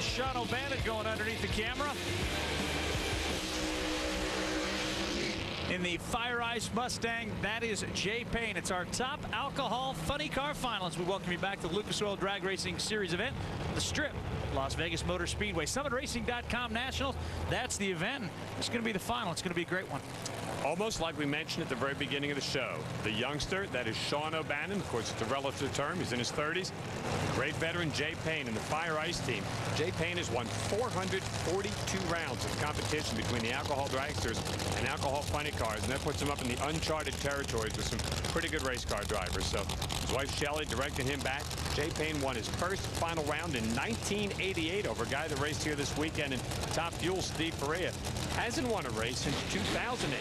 Sean Obannon going underneath the camera. In the Fire Ice Mustang, that is Jay Payne. It's our top alcohol funny car finalist. We welcome you back to the Lucas Oil Drag Racing Series event, the Strip, Las Vegas Motor Speedway. SummitRacing.com Nationals, that's the event. It's going to be the final. It's going to be a great one. Almost like we mentioned at the very beginning of the show, the youngster, that is Sean Obannon. Of course, it's a relative term. He's in his 30s. Great veteran Jay Payne in the Fire Ice team. Jay Payne has won 442 rounds of competition between the alcohol dragsters and alcohol funny cars, and that puts him up in the uncharted territories with some pretty good race car drivers. So his wife Shelley directed him back. Jay Payne won his first final round in 1988 over a guy that raced here this weekend in Top Fuel, Steve Faria. Hasn't won a race since 2008.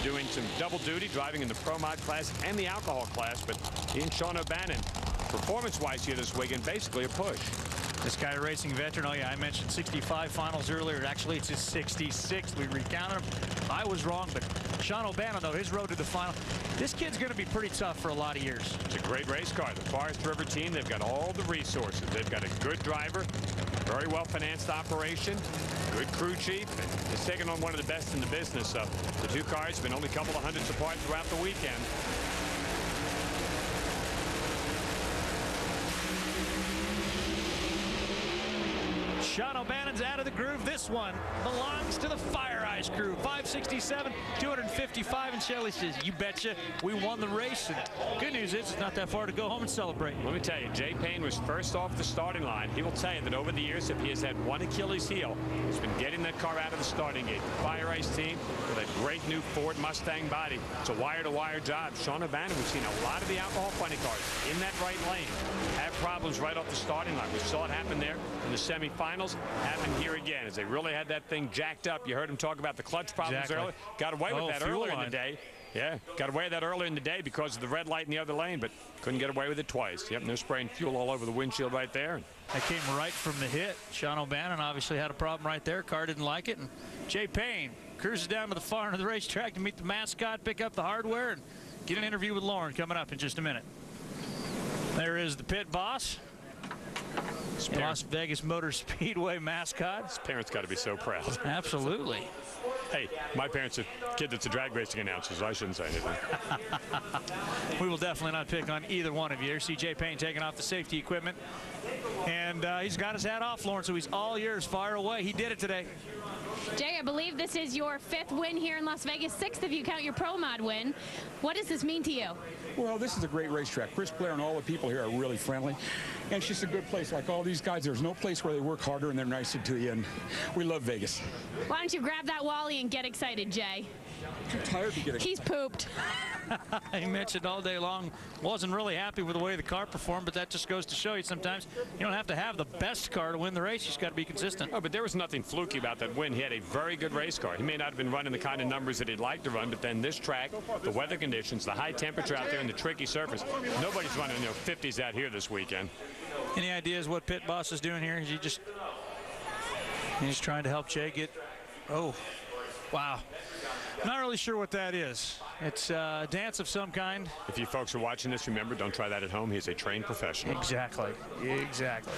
Been doing some double duty, driving in the Pro Mod class and the alcohol class, but he and Sean Obannon, performance-wise here this weekend, basically a push. This guy, a racing veteran. Oh yeah, I mentioned 65 finals earlier. Actually, it's his 66th. We recounted him. I was wrong, but Sean Obannon, though, his road to the final. This kid's going to be pretty tough for a lot of years. It's a great race car. The Forest River team, they've got all the resources. They've got a good driver, very well-financed operation, good crew chief, and it's taken on one of the best in the business. So the two cars have been only a couple of hundreds apart throughout the weekend. Sean Obannon's out of the groove. This one belongs to the Fire Ice crew. 567, 255, and Shelley says, you betcha, we won the race. And good news is it's not that far to go home and celebrate. Let me tell you, Jay Payne was first off the starting line. He will tell you that over the years, if he has had one Achilles heel, he's been getting that car out of the starting gate. The Fire Ice team with a great new Ford Mustang body. It's a wire-to-wire job. Sean Obannon, we've seen a lot of the alcohol funny cars in that right lane have problems right off the starting line. We saw it happen there in the semifinals. Happened here again as they really had that thing jacked up. You heard him talk about the clutch problems earlier. Got away with that earlier in the day. Yeah, got away with that earlier in the day because of the red light in the other lane, but couldn't get away with it twice. Yep, no spraying fuel all over the windshield right there. That came right from the hit. Sean Obannon obviously had a problem right there. Car didn't like it, and Jay Payne cruises down to the far end of the racetrack to meet the mascot, pick up the hardware, and get an interview with Lauren coming up in just a minute. There is the pit boss. Las Vegas Motor Speedway mascot. His parents got to be so proud. Absolutely. Hey, my parents are a kid that's a drag racing announcer, so I shouldn't say anything. We will definitely not pick on either one of you. Here's CJ Payne taking off the safety equipment. And he's got his hat off, Lauren, so he's all yours. Fire away. He did it today. Jay, I believe this is your 5th win here in Las Vegas, 6th if you count your Pro Mod win. What does this mean to you? Well, this is a great racetrack. Chris Blair and all the people here are really friendly. And it's just a good place. Like all these guys, there's no place where they work harder and they're nicer to you. And we love Vegas. Why don't you grab that Wally and get excited, Jay? I'm tired to get excited. He's pooped. He mentioned all day long, wasn't really happy with the way the car performed, but that just goes to show you sometimes you don't have to have the best car to win the race. You just got to be consistent. Oh, but there was nothing fluky about that win. He had a very good race car. He may not have been running the kind of numbers that he'd like to run, but then this track, the weather conditions, the high temperature out there, and the tricky surface, nobody's running 50s out here this weekend. Any ideas what pit boss is doing here? Is he just he's trying to help Jay get? Oh, wow. Not really sure what that is. It's a dance of some kind. If you folks are watching this, remember, don't try that at home. He's a trained professional. Exactly. Exactly.